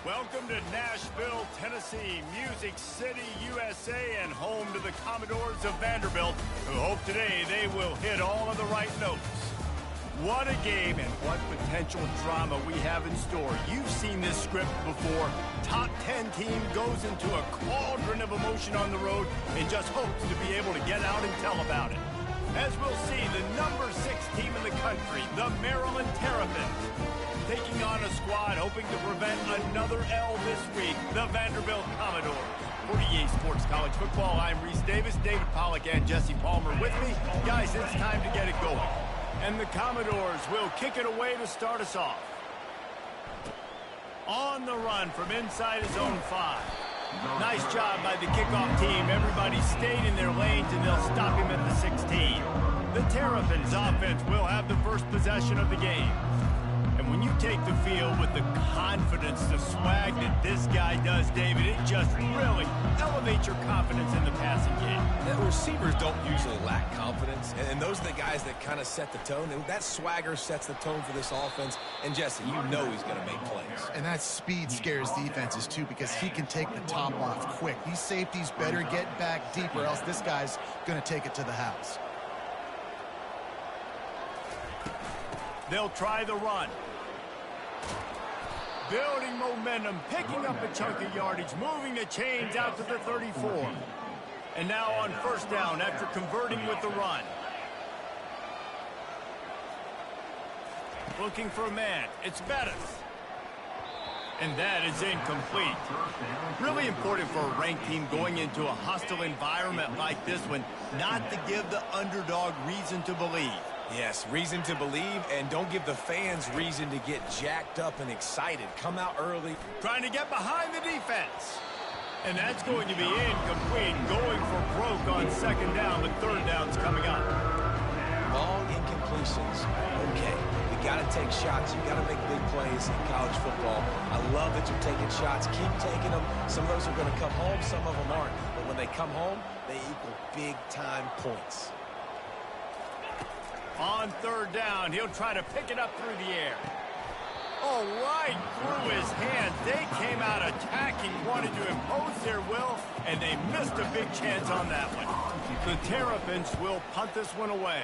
Welcome to Nashville, Tennessee, Music City, USA, and home to the Commoders of Vanderbilt, who hope today they will hit all of the right notes. What a game and what potential drama we have in store. You've seen this script before. Top 10 team goes into a cauldron of emotion on the road and just hopes to be able to get out and tell about it. As we'll see, the number 6 team in the country, the Maryland Terrapins, taking on a squad hoping to prevent another L this week, the Vanderbilt Commoders. For EA Sports College Football, I'm Reese Davis, David Pollack, and Jesse Palmer with me. Guys, it's time to get it going. And the Commodores will kick it away to start us off. On the run from inside his own 5. Nice job by the kickoff team. Everybody stayed in their lanes, and they'll stop him at the 16. The Terrapins offense will have the first possession of the game. And when you take the field with the confidence, the swag that this guy does, David, it just really elevates your confidence in the passing game. The receivers don't usually lack confidence, and those are the guys that kind of set the tone. And that swagger sets the tone for this offense. And Jesse, you know he's going to make plays. And that speed scares defenses too, because he can take the top off quick. These safeties better get back deep, or else this guy's going to take it to the house. They'll try the run. Building momentum, picking up a chunk of yardage, moving the chains out to the 34. And now on first down after converting with the run. Looking for a man. It's Bettis. And that is incomplete. Really important for a ranked team going into a hostile environment like this one, not to give the underdog reason to believe. Yes, reason to believe, and don't give the fans reason to get jacked up and excited. Come out early. Trying to get behind the defense. And that's going to be incomplete. Going for broke on second down, but third down's coming up. Long incompletions. Okay, you got to take shots. You got to make big plays in college football. I love that you're taking shots. Keep taking them. Some of those are going to come home. Some of them aren't. But when they come home, they equal big-time points. On third down, he'll try to pick it up through the air. Oh, right through his hands. They came out attacking, wanted to impose their will, and they missed a big chance on that one. The Terrapins will punt this one away.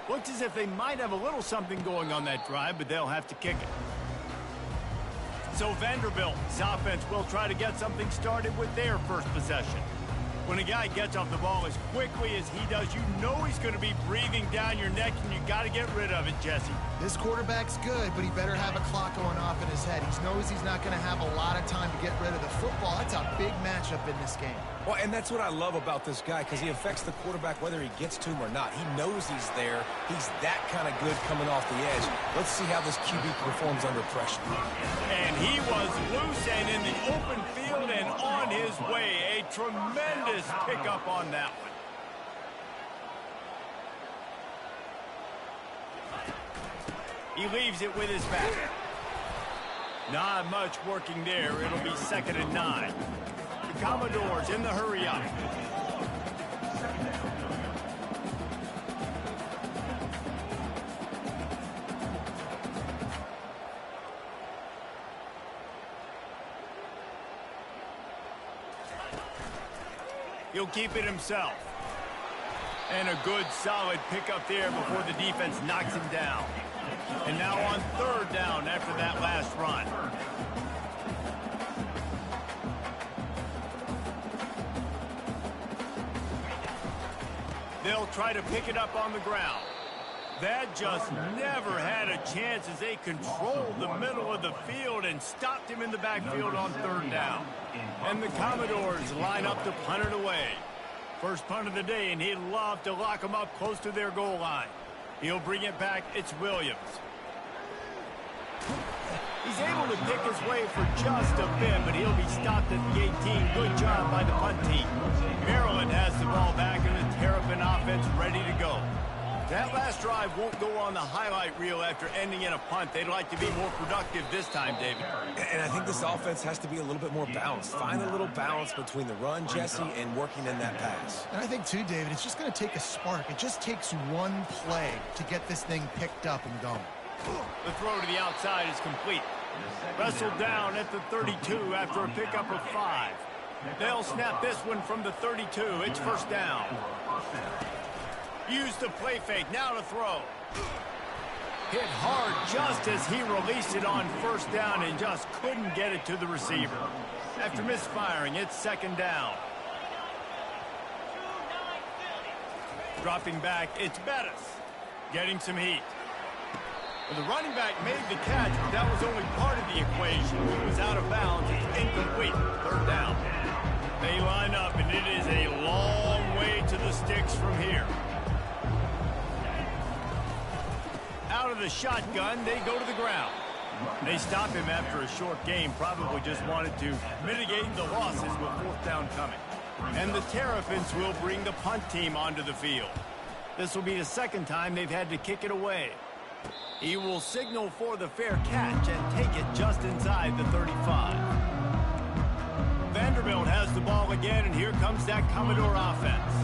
Looks as if they might have a little something going on that drive, but they'll have to kick it. So Vanderbilt's offense will try to get something started with their first possession. When a guy gets off the ball as quickly as he does, you know he's going to be breathing down your neck, and you got to get rid of it, Jesse. This quarterback's good, but he better have a clock going off in his head. He knows he's not going to have a lot of time to get rid of the football. That's a big matchup in this game. Well, and that's what I love about this guy, because he affects the quarterback whether he gets to him or not. He knows he's there. He's that kind of good coming off the edge. Let's see how this QB performs under pressure. And he was loose and in the open field and on his way. A tremendous pickup on that one. He leaves it with his back. Not much working there. It'll be 2nd and 9. The Commodores in the hurry up. He'll keep it himself. And a good, solid pickup there before the defense knocks him down. And now on third down after that last run. They'll try to pick it up on the ground. That just never had a chance as they controlled the middle of the field and stopped him in the backfield on third down. And the Commodores line up to punt it away. First punt of the day, and he'd love to lock them up close to their goal line. He'll bring it back. It's Williams. He's able to pick his way for just a bit, but he'll be stopped at the 18. Good job by the punt team. Maryland has the ball back, and the Terrapin offense ready to go. That last drive won't go on the highlight reel after ending in a punt. They'd like to be more productive this time, David. And I think this offense has to be a little bit more balanced. Find a little balance between the run, Jesse, and working in that pass. And I think, too, David, it's just going to take a spark. It just takes one play to get this thing picked up and going. The throw to the outside is complete. Wrestled down at the 32 after a pickup of 5. They'll snap this one from the 32. It's first down. Use the play fake. Now to throw. Hit hard just as he released it on first down and just couldn't get it to the receiver. After misfiring, it's second down. Dropping back, it's Bettis. Getting some heat. Well, the running back made the catch, but that was only part of the equation. It was out of bounds. It's incomplete. Third down. They line up, and it is a long way to the sticks from here. Out of the shotgun, they go to the ground. They stop him after a short game, probably just wanted to mitigate the losses with fourth down coming. And the Terrapins will bring the punt team onto the field. This will be the second time they've had to kick it away. He will signal for the fair catch and take it just inside the 35. Vanderbilt has the ball again, and here comes that Commodore offense.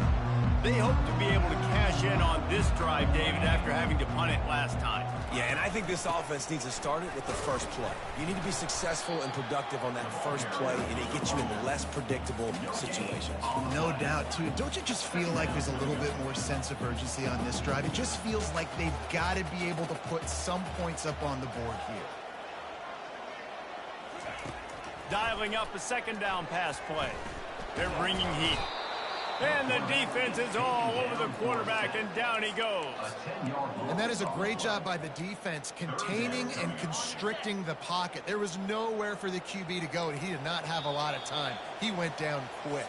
They hope to be able to cash in on this drive, David, after having to punt it last time. Yeah, and I think this offense needs to start it with the first play. You need to be successful and productive on that first play, and it gets you into less predictable situations. No doubt, too. Don't you just feel like there's a little bit more sense of urgency on this drive? It just feels like they've got to be able to put some points up on the board here. Dialing up a second down pass play. They're bringing heat. And the defense is all over the quarterback, and down he goes. And that is a great job by the defense, containing and constricting the pocket. There was nowhere for the QB to go, and he did not have a lot of time. He went down quick.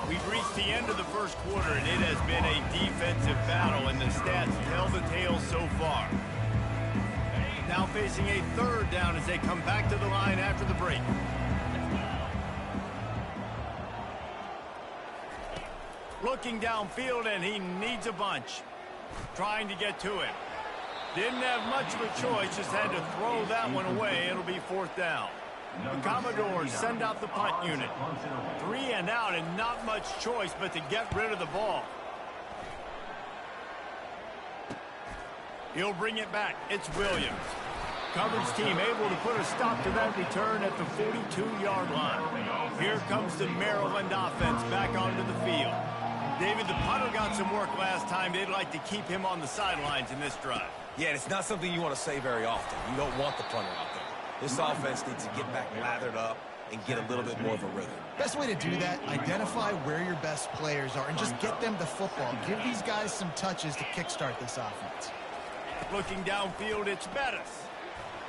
We've reached the end of the first quarter, and it has been a defensive battle, and the stats tell the tale so far. Now facing a third down as they come back to the line after the break. Looking downfield, and he needs a bunch. Trying to get to him. Didn't have much of a choice, just had to throw that one away. It'll be fourth down. The Commodores send out the punt unit. 3 and out, and not much choice but to get rid of the ball. He'll bring it back. It's Williams. Coverage team able to put a stop to that return at the 42-yard line. Here comes the Maryland offense back onto the field. David, the punter got some work last time. They'd like to keep him on the sidelines in this drive. Yeah, it's not something you want to say very often. You don't want the punter out there. This offense needs to get back lathered up and get a little bit more of a rhythm. Best way to do that, identify where your best players are and just get them the football. Give these guys some touches to kickstart this offense. Looking downfield, it's Bettis.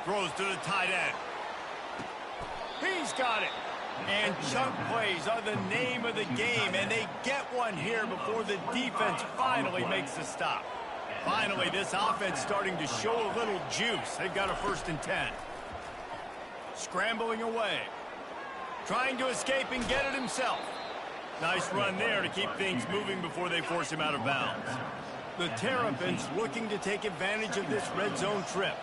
Throws to the tight end. He's got it. And chunk plays are the name of the game, and they get one here before the defense finally makes the stop. Finally, this offense starting to show a little juice. They've got a 1st and 10. Scrambling away. Trying to escape and get it himself. Nice run there to keep things moving before they force him out of bounds. The Terrapins looking to take advantage of this red zone trip.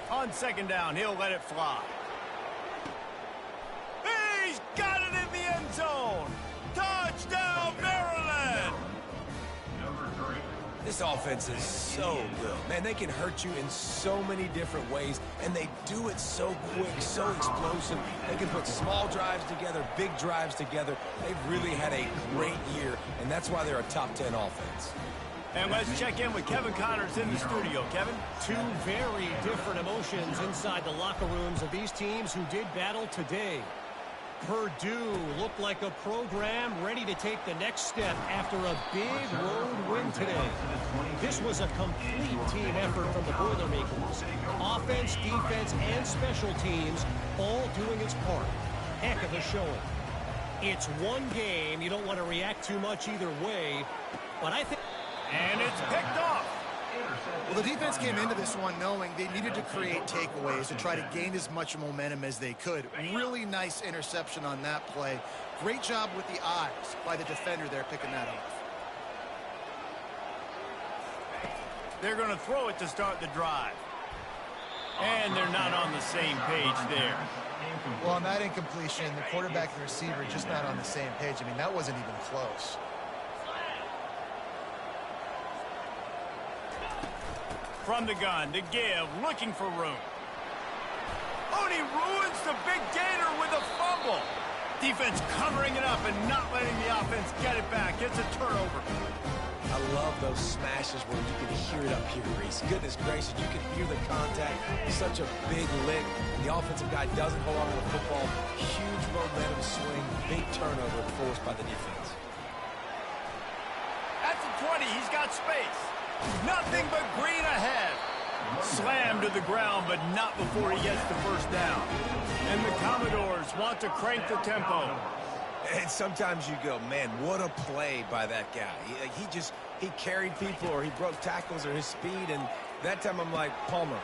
On second down, he'll let it fly. He's got it in the end zone. Touchdown, Maryland! This offense is so good. Man, they can hurt you in so many different ways, and they do it so quick, so explosive. They can put small drives together, big drives together. They've really had a great year, and that's why they're a top 10 offense. And let's check in with Kevin Connors in the studio. Kevin? Two very different emotions inside the locker rooms of these teams who did battle today. Purdue looked like a program ready to take the next step after a big road win today. This was a complete team effort from the Boilermakers. Offense, defense, and special teams all doing its part. Heck of a showing. It's one game. You don't want to react too much either way, but I think... And it's picked off. Well, the defense came into this one knowing they needed to create takeaways to try to gain as much momentum as they could. Really nice interception on that play. Great job with the eyes by the defender there picking that off. They're going to throw it to start the drive. And they're not on the same page there. Well, on that incompletion, the quarterback and the receiver just not on the same page. I mean, that wasn't even close. From the gun to give, looking for room. Oh, and he ruins the big gainer with a fumble. Defense covering it up and not letting the offense get it back. It's a turnover. I love those smashes where you can hear it up here, Reese. Goodness gracious, you can hear the contact. Such a big lick. The offensive guy doesn't hold on to the football. Huge momentum swing. Big turnover forced by the defense. At the 20, he's got space. Nothing but green ahead. Slammed to the ground, but not before he gets the first down. And the Commodores want to crank the tempo. And sometimes you go, man, what a play by that guy. He carried people, or he broke tackles, or his speed. And that time I'm like, Palmer,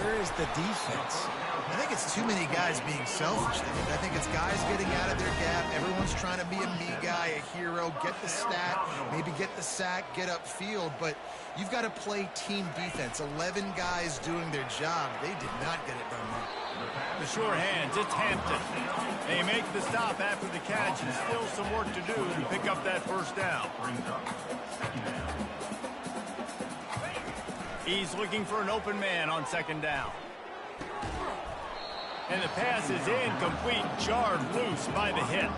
where is the defense? I think it's too many guys being selfish. I think it's guys getting out of their gap. Everyone's trying to be a me guy, a hero, get the stat, maybe get the sack, get upfield. But you've got to play team defense. 11 guys doing their job. They did not get it done there. The sure hands, it's Hampton. They make the stop after the catch, and still some work to do to pick up that first down. He's looking for an open man on second down. And the pass is incomplete, jarred loose by the hit.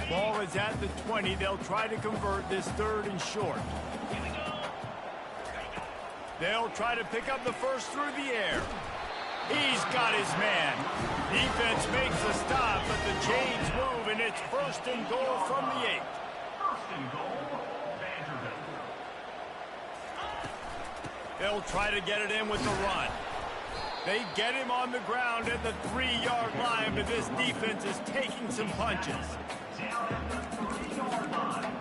Ball is at the 20. They'll try to convert this third and short. They'll try to pick up the first through the air. He's got his man. Defense makes a stop, but the chains move, and it's first and goal from the 8. First and goal, Vanderbilt. They'll try to get it in with the run. They get him on the ground at the 3-yard line, but this defense is taking some punches. Down at the 3-yard line.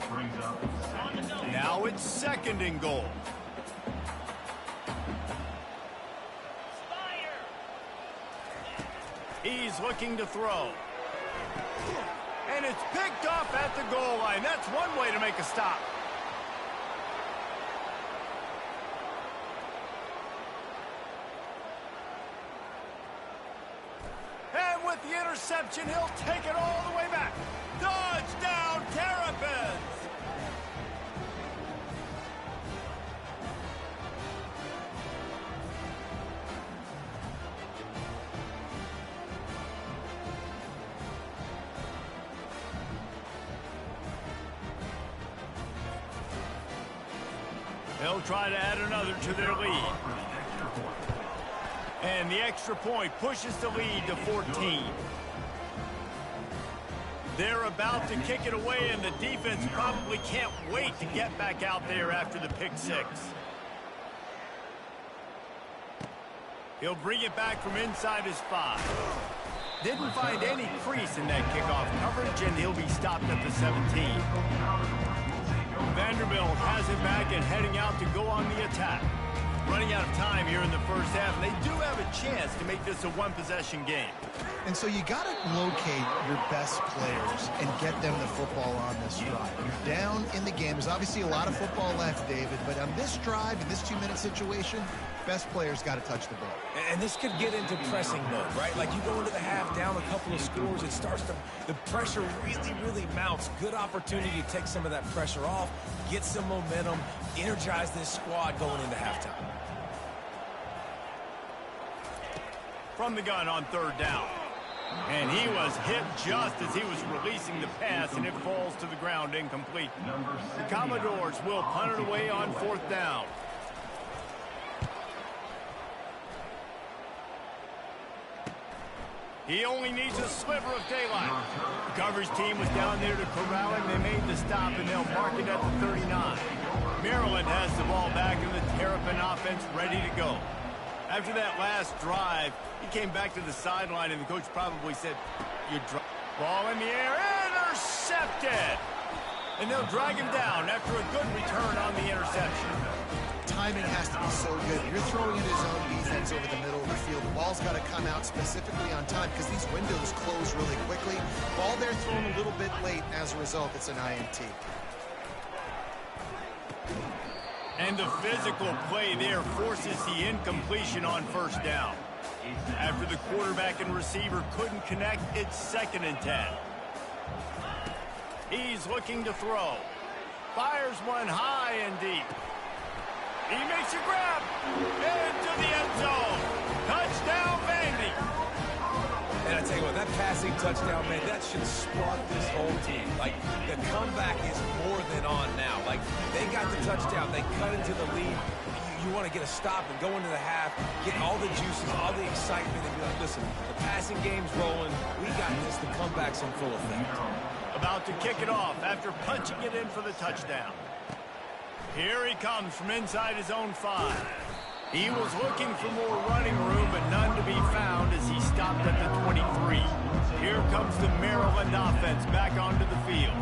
Brings up Now it's second and goal. He's looking to throw. And it's picked off at the goal line. That's one way to make a stop. And with the interception, he'll take it all the way back. Touchdown, Terps! They'll try to add another to their lead. And the extra point pushes the lead to 14. They're about to kick it away, and the defense probably can't wait to get back out there after the pick 6. He'll bring it back from inside his 5. Didn't find any crease in that kickoff coverage, and he'll be stopped at the 17. Vanderbilt has it back and heading out to go on the attack. Running out of time here in the first half, and they do have a chance to make this a one-possession game. And so you got to locate your best players and get them the football on this drive. You're down in the game. There's obviously a lot of football left, David, but on this drive, in this 2-minute situation, best players got to touch the ball. And this could get into pressing mode, right? Like you go into the half down a couple of scores, it starts to, the pressure really mounts. Good opportunity to take some of that pressure off, get some momentum, energize this squad going into halftime. From the gun on third down. And he was hit just as he was releasing the pass, and it falls to the ground incomplete. The Commodores will punt it away on fourth down. He only needs a sliver of daylight. The coverage team was down there to corral him. They made the stop, and they'll mark it at the 39. Maryland has the ball back, and the Terrapin offense ready to go. After that last drive, he came back to the sideline, and the coach probably said, ball in the air, intercepted! And they'll drag him down after a good return on the interception. Timing has to be so good. You're throwing in his own defense over the middle of the field. The ball's got to come out specifically on time because these windows close really quickly. Ball there thrown a little bit late. As a result, it's an INT. And the physical play there forces the incompletion on first down. After the quarterback and receiver couldn't connect, it's 2nd and 10. He's looking to throw. Fires one high and deep. He makes a grab into the end zone. Touchdown, Vandy. And I tell you what, that passing touchdown, man, that should spark this whole team. Like, the comeback is more than on now. Like, they got the touchdown. They cut into the lead. You want to get a stop and go into the half, get all the juices, all the excitement, and be like, listen, the passing game's rolling. We got this. The comeback's in full effect. About to kick it off after punching it in for the touchdown. Here he comes from inside his own 5. He was looking for more running room, but none to be found as he stopped at the 23. Here comes the Maryland offense back onto the field.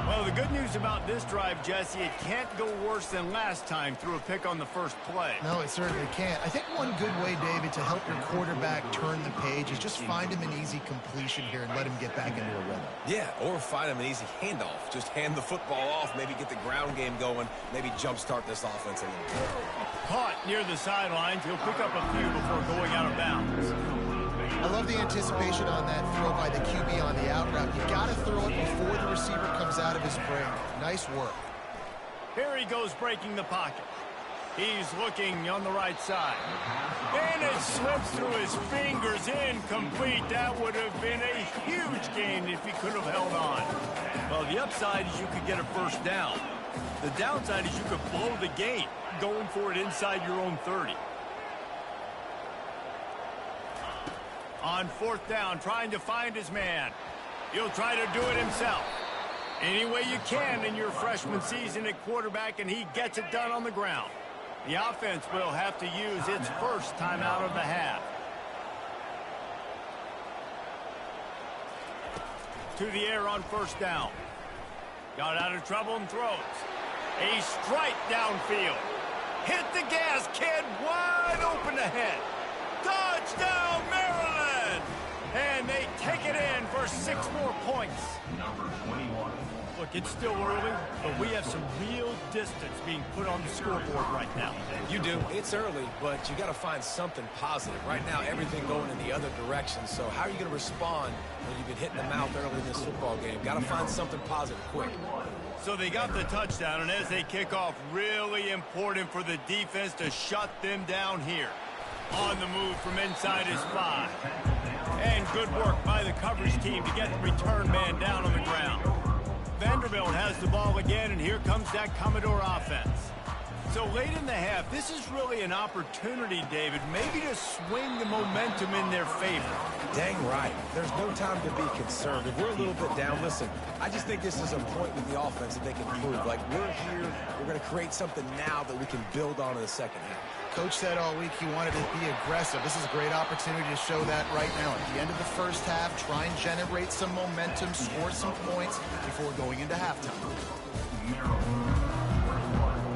Well, the good news about this drive, Jesse, it can't go worse than last time through a pick on the first play. No, it certainly can't. I think one good way, David, to help your quarterback turn the page is just find him an easy completion here and let him get back into a rhythm. Yeah, or find him an easy handoff. Just hand the football off, maybe get the ground game going, maybe jumpstart this offense a little bit. Caught near the sidelines. He'll pick up a few before going out of bounds. I love the anticipation on that throw by the QB on the out route. You got to throw it before the receiver comes out of his break. Nice work. Here he goes breaking the pocket. He's looking on the right side. And it slips through his fingers, incomplete. That would have been a huge gain if he could have held on. Well, the upside is you could get a first down. The downside is you could blow the game going for it inside your own 30. On fourth down, trying to find his man. He'll try to do it himself. Any way you can in your freshman season at quarterback, and he gets it done on the ground. The offense will have to use its first timeout of the half. To the air on first down. Got out of trouble and throws. A strike downfield. Hit the gas, kid. Wide open ahead. Touchdown, Maryland! And they take it in for 6 more points. Number 21. Look, it's still early, but we have some real distance being put on the scoreboard right now. You do. It's early, but you got to find something positive. Right now, everything going in the other direction. So how are you going to respond when you've been hitting the mouth early in this football game? Got to find something positive quick. So they got the touchdown, and as they kick off, really important for the defense to shut them down here. On the move from inside his 5. And good work by the coverage team to get the return man down on the ground. Vanderbilt has the ball again, and here comes that Commodore offense. So late in the half, this is really an opportunity, David, maybe to swing the momentum in their favor. Dang right. There's no time to be concerned. If we're a little bit down, listen, I just think this is a point with the offense that they can prove. Like, we're here, we're going to create something now that we can build on in the second half. Coach said all week he wanted to be aggressive. This is a great opportunity to show that right now. At the end of the first half, try and generate some momentum, score some points before going into halftime.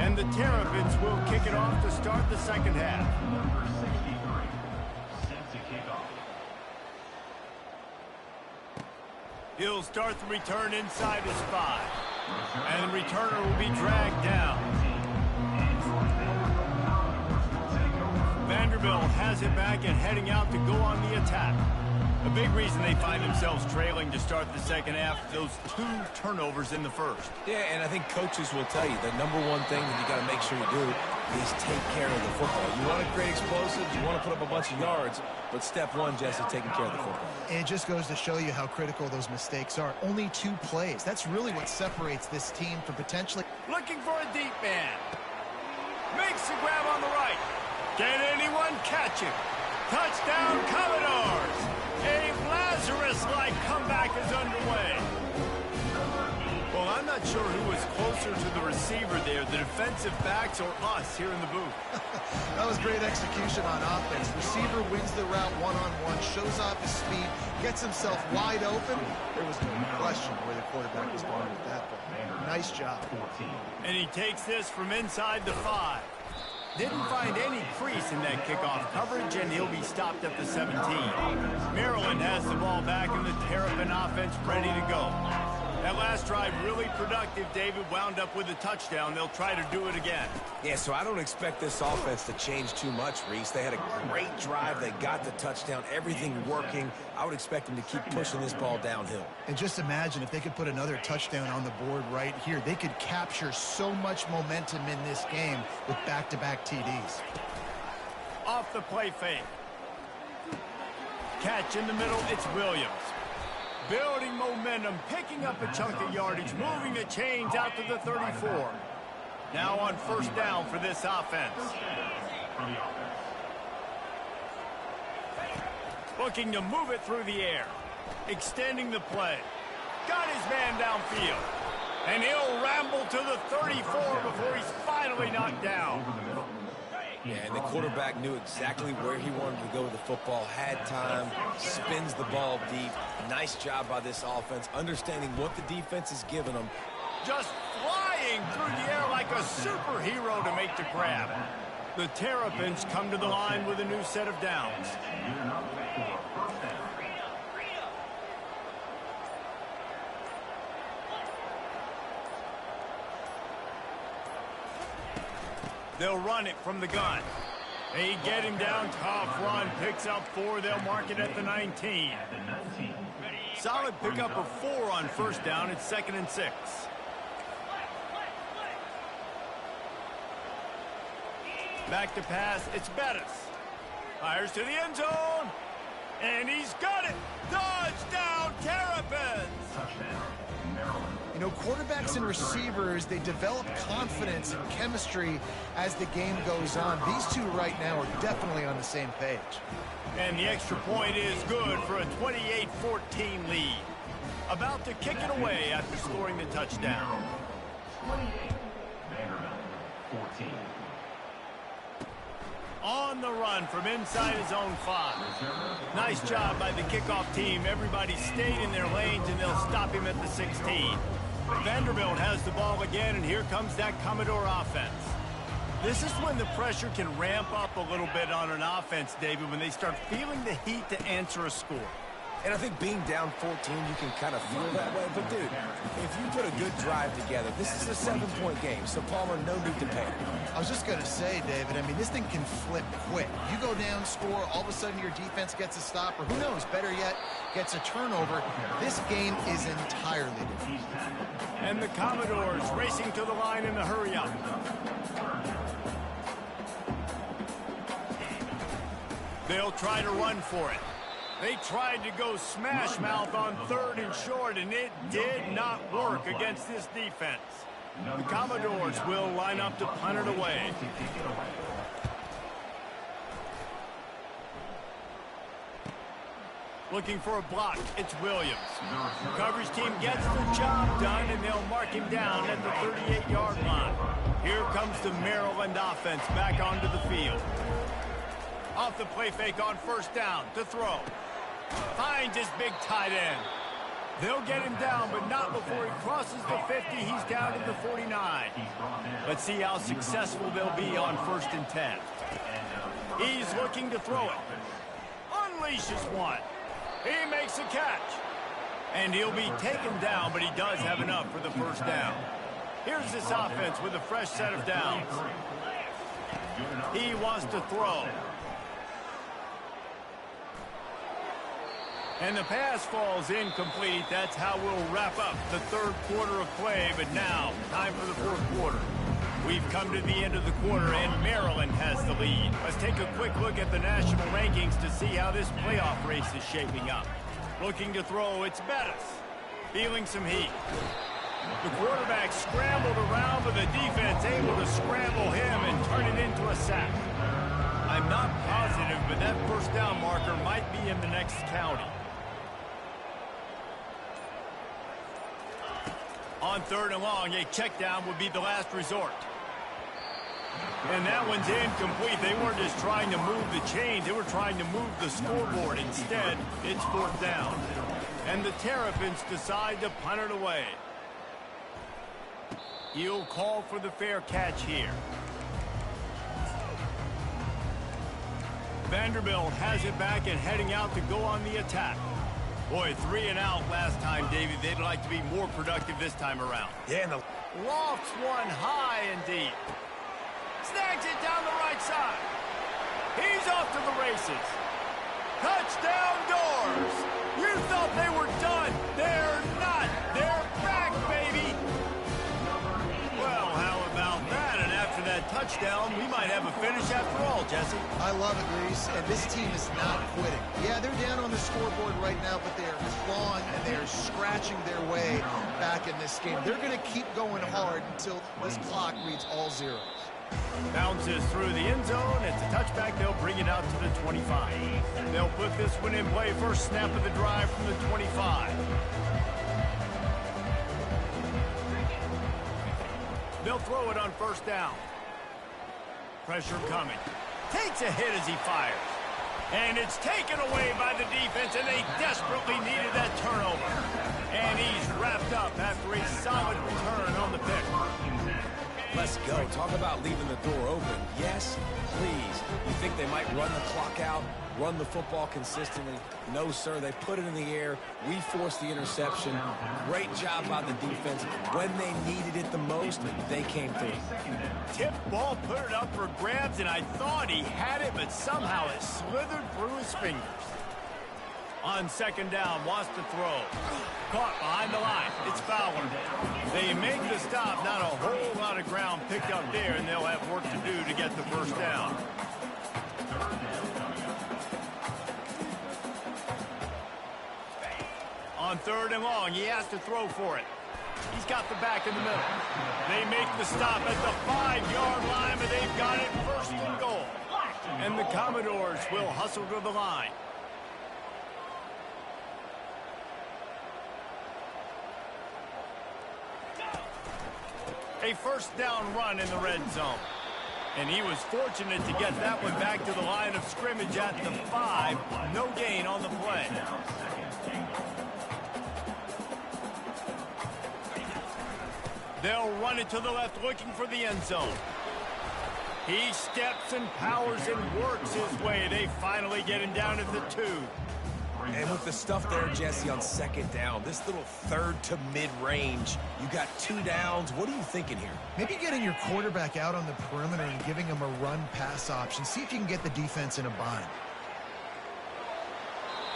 And the Terrapins will kick it off to start the second half. Number 63. Set to kick off. He'll start the return inside his 5. And the returner will be dragged down. Vanderbilt has it back and heading out to go on the attack. A big reason they find themselves trailing to start the second half, those 2 turnovers in the first. Yeah, and I think coaches will tell you the number one thing that you got to make sure you do is take care of the football. You want to create explosives, you want to put up a bunch of yards, but step one, Jesse, taking care of the football. And it just goes to show you how critical those mistakes are. Only 2 plays. That's really what separates this team from potentially... Looking for a deep man. Makes the grab on the right. Can anyone catch him? Touchdown, Commodores! A Lazarus-like comeback is underway. Well, I'm not sure who was closer to the receiver there, the defensive backs or us here in the booth. That was great execution on offense. Receiver wins the route one-on-one, shows off his speed, gets himself wide open. There was no question where the quarterback was going with that ball. Nice job. And he takes this from inside the 5. Didn't find any crease in that kickoff coverage, and he'll be stopped at the 17. Maryland has the ball back, and the Terrapin offense ready to go. That last drive really productive. David wound up with a touchdown. They'll try to do it again. Yeah, so I don't expect this offense to change too much, Reese. They had a great drive. They got the touchdown. Everything working. I would expect them to keep pushing this ball downhill. And just imagine if they could put another touchdown on the board right here. They could capture so much momentum in this game with back-to-back TDs. Off the play fake. Catch in the middle. It's Williams. Building momentum, picking up a chunk of yardage, moving the chains out to the 34. Now on first down for this offense. Looking to move it through the air. Extending the play. Got his man downfield. And he'll ramble to the 34 before he's finally knocked down. Yeah, and the quarterback knew exactly where he wanted to go with the football, had time, spins the ball deep. Nice job by this offense, understanding what the defense is giving them. Just flying through the air like a superhero to make the grab. The Terrapins come to the line with a new set of downs. They'll run it from the gun. They get him down, tough run, picks up 4. They'll mark it at the 19. Solid pickup of 4 on first down. It's 2nd and 6. Back to pass. It's Bettis. Fires to the end zone. And he's got it. Touchdown, Terrapins. You know, quarterbacks and receivers, they develop confidence and chemistry as the game goes on. These two right now are definitely on the same page. And the extra point is good for a 28-14 lead. About to kick it away after scoring the touchdown. 28, Vanderbilt, 14. On the run from inside his own 5. Nice job by the kickoff team. Everybody stayed in their lanes, and they'll stop him at the 16. Vanderbilt has the ball again, and here comes that Commodore offense. This is when the pressure can ramp up a little bit on an offense, David, when they start feeling the heat to answer a score. And I think being down 14, you can kind of feel that way. But, dude, if you put a good drive together, this is a 7-point game. So, Palmer, no need to panic. I was just going to say, David, I mean, this thing can flip quick. You go down, score, all of a sudden your defense gets a stop, or who knows, better yet, gets a turnover. This game is entirely different. And the Commodores racing to the line in the hurry-up. They'll try to run for it. They tried to go smash mouth on 3rd and short, and it did not work against this defense. The Commodores will line up to punt it away. Looking for a block. It's Williams. The coverage team gets the job done, and they'll mark him down at the 38-yard line. Here comes the Maryland offense back onto the field. Off the play fake on first down to throw. Finds his big tight end. They'll get him down, but not before he crosses the 50. He's down to the 49. Let's see how successful they'll be on 1st and 10. He's looking to throw it. Unleashes one. He makes a catch. And he'll be taken down, but he does have enough for the first down. Here's this offense with a fresh set of downs. He wants to throw. And the pass falls incomplete. That's how we'll wrap up the 3rd quarter of play. But now, time for the 4th quarter. We've come to the end of the quarter, and Maryland has the lead. Let's take a quick look at the national rankings to see how this playoff race is shaping up. Looking to throw, it's Bettis. Feeling some heat. The quarterback scrambled around, but the defense able to scramble him and turn it into a sack. I'm not positive, but that first down marker might be in the next county. On 3rd and long, a check down would be the last resort. And that one's incomplete. They weren't just trying to move the chains. They were trying to move the scoreboard. Instead, it's 4th down. And the Terrapins decide to punt it away. He'll call for the fair catch here. Vanderbilt has it back and heading out to go on the attack. Boy, 3 and out last time, Davey. They'd like to be more productive this time around. Yeah, and Lofts one high and deep. Snags it down the right side. He's off to the races. Touchdown Doors! You thought they were done. They're not. They're back, baby. Well, how about that? And after that touchdown, we might have a finish after all, Jesse. I love it, Reese, and this team is not quitting. Yeah, they're down on the scoreboard right now, but they are clawing and they are scratching their way back in this game. They're going to keep going hard until this clock reads all zeros. Bounces through the end zone. It's a touchback. They'll bring it out to the 25. They'll put this one in play. First snap of the drive from the 25. They'll throw it on first down. Pressure coming. Takes a hit as he fires. And it's taken away by the defense, and they desperately needed that turnover. And he's wrapped up after a solid return on the pick. let's go. Talk about leaving the door open. Yes, please. You think they might run the clock out, run the football consistently? No, sir. They put it in the air. We forced the interception. Great job by the defense. When they needed it the most, they came through. Tip ball, put it up for grabs, and I thought he had it, but somehow it slithered through his fingers. On second down, wants to throw. Caught behind the line. It's Fowler. They make the stop. Not a whole lot of ground picked up there, and they'll have work to do to get the first down. On third and long, he has to throw for it. He's got the back in the middle. They make the stop at the 5-yard line, but they've got it first and goal. And the Commodores will hustle to the line. A first down run in the red zone. And he was fortunate to get that one back to the line of scrimmage at the 5. No gain on the play. They'll run it to the left, looking for the end zone. He steps and powers and works his way. They finally get him down at the 2. And with the stuff there, Jesse, on second down, this little third to mid-range, you got 2 downs. What are you thinking here? Maybe getting your quarterback out on the perimeter and giving him a run-pass option. See if you can get the defense in a bind.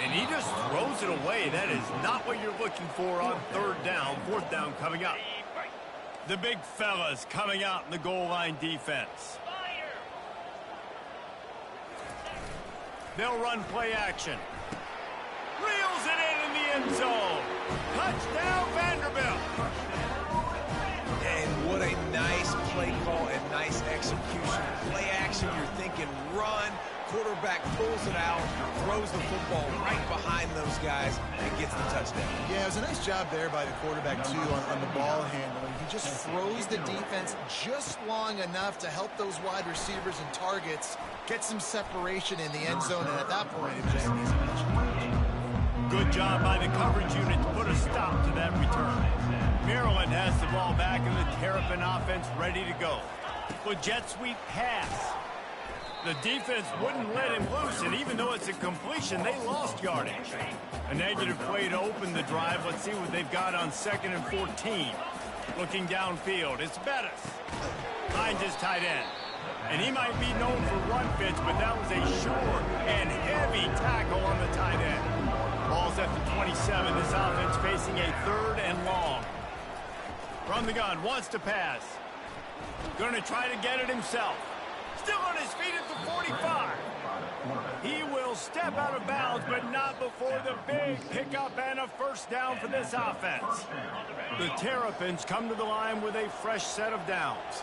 And he just throws it away. That is not what you're looking for on third down. Fourth down coming up. The big fellas coming out in the goal line defense. They'll run play action. Reels it in the end zone. Touchdown, Vanderbilt. And what a nice play call and nice execution. Play action, you're thinking run. Quarterback pulls it out, throws the football right behind those guys, and gets the touchdown. Yeah, it was a nice job there by the quarterback, too, on the ball handling. He just froze the defense just long enough to help those wide receivers and targets get some separation in the end zone, and at that point, it was just an easy catch. Good job by the coverage unit to put a stop to that return. Maryland has the ball back, and the Terrapin offense ready to go. With jet sweep pass. The defense wouldn't let him loose, and even though it's a completion, they lost yardage. A negative play to open the drive. Let's see what they've got on 2nd and 14. Looking downfield, it's Bettis. Finds his tight end. And he might be known for run fits, but that was a short and heavy tackle on the tight end. Ball's at the 27. This offense facing a 3rd and long. From the gun, wants to pass. Going to try to get it himself. Still on his feet at the 45. He will step out of bounds, but not before the big pickup and a first down for this offense. The Terrapins come to the line with a fresh set of downs.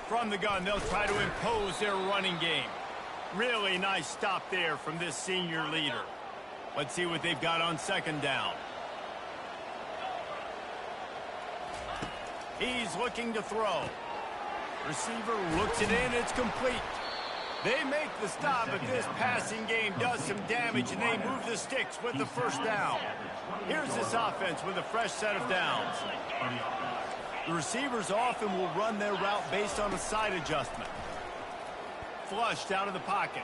From the gun, they'll try to impose their running game. Really nice stop there from this senior leader. Let's see what they've got on 2nd down. He's looking to throw. Receiver looks it in, it's complete. They make the stop, but this passing game does some damage, and they move the sticks with the first down. Here's this offense with a fresh set of downs. The receivers often will run their route based on a side adjustment. Flushed out of the pocket.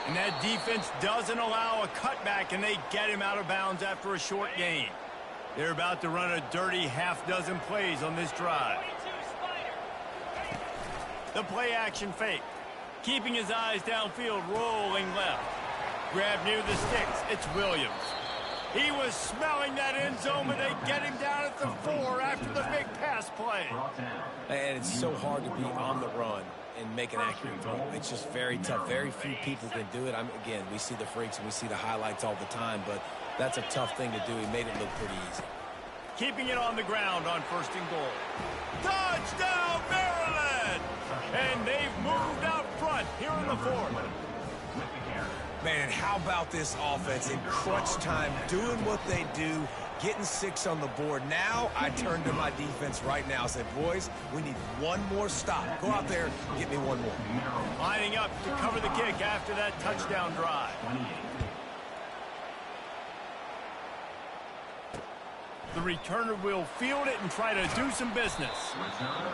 And that defense doesn't allow a cutback, and they get him out of bounds after a short gain. They're about to run a dirty half-dozen plays on this drive. The play-action fake. Keeping his eyes downfield, rolling left. Grab near the sticks. It's Williams. He was smelling that end zone, but they get him down at the 4 after the big pass play. And it's so hard to be on the run and make an accurate throw. It's just very tough. Very few people can do it. Again, we see the freaks and we see the highlights all the time, but that's a tough thing to do. He made it look pretty easy. Keeping it on the ground on 1st and goal. Touchdown, Maryland! And they've moved out front here in the 4th. Man, and how about this offense in crunch time, doing what they do, getting 6 on the board. Now I turn to my defense right now and say, boys, we need one more stop. Go out there and get me one more. Lining up to cover the kick after that touchdown drive. The returner will field it and try to do some business.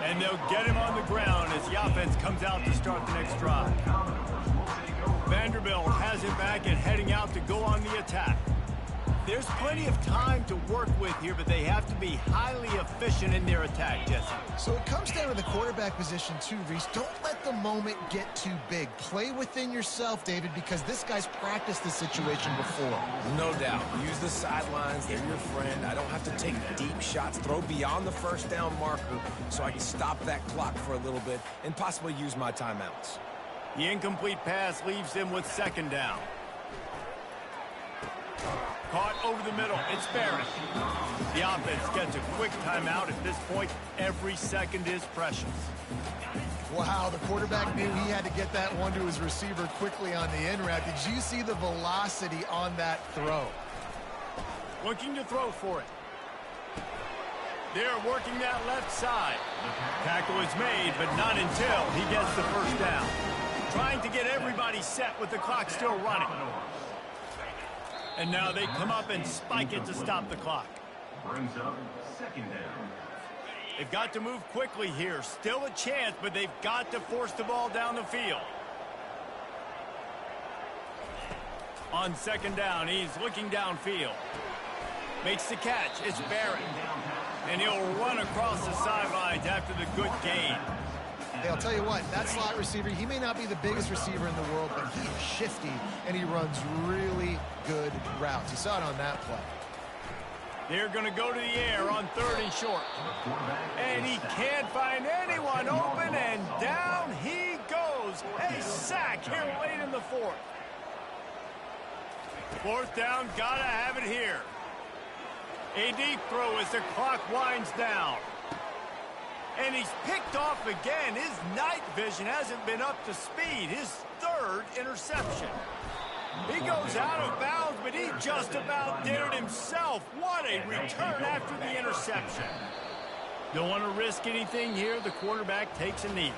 And they'll get him on the ground as the offense comes out to start the next drive. Vanderbilt has it back and heading out to go on the attack. There's plenty of time to work with here, but they have to be highly efficient in their attack, Jesse. So it comes down to the quarterback position too, Reese. Don't let the moment get too big. Play within yourself, David, because this guy's practiced this situation before. No doubt. Use the sidelines. They're your friend. I don't have to take deep shots. Throw beyond the 1st down marker so I can stop that clock for a little bit and possibly use my timeouts. The incomplete pass leaves them with 2nd down. Caught over the middle. It's Barrett. The offense gets a quick timeout. At this point, every second is precious. Wow, the quarterback knew he had to get that one to his receiver quickly on the in route. Did you see the velocity on that throw? Looking to throw for it. They're working that left side. Tackle is made, but not until he gets the 1st down. Trying to get everybody set with the clock still running. And now they come up and spike it to stop the clock. Brings up 2nd down. They've got to move quickly here. Still a chance, but they've got to force the ball down the field. On 2nd down, he's looking downfield. Makes the catch. It's Barrett. And he'll run across the sidelines after the good gain. Hey, I'll tell you what, that slot receiver, he may not be the biggest receiver in the world, but he is shifty, and he runs really good routes. You saw it on that play. They're going to go to the air on 3rd and short. And he can't find anyone open, and down he goes. A sack here late in the 4th. 4th down, gotta have it here. A deep throw as the clock winds down. And he's picked off again. His night vision hasn't been up to speed. His 3rd interception. He goes out of bounds, but he just about did it himself. What a return after the interception. Don't want to risk anything here. The quarterback takes a knee.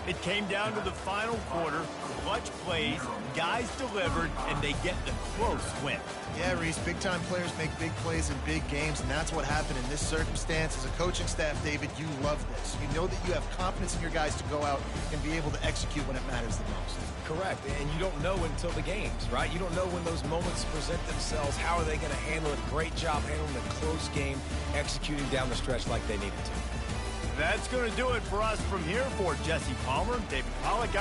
It came down to the final quarter. Clutch plays, guys delivered, and they get the close win. Yeah, Reese, big-time players make big plays in big games, and that's what happened in this circumstance. As a coaching staff, David, you love this. You know that you have confidence in your guys to go out and be able to execute when it matters the most. Correct, and you don't know until the games, right? You don't know when those moments present themselves. How are they going to handle it? Great job handling a close game, executing down the stretch like they needed to. That's going to do it for us from here. For Jesse Palmer, David Pollack.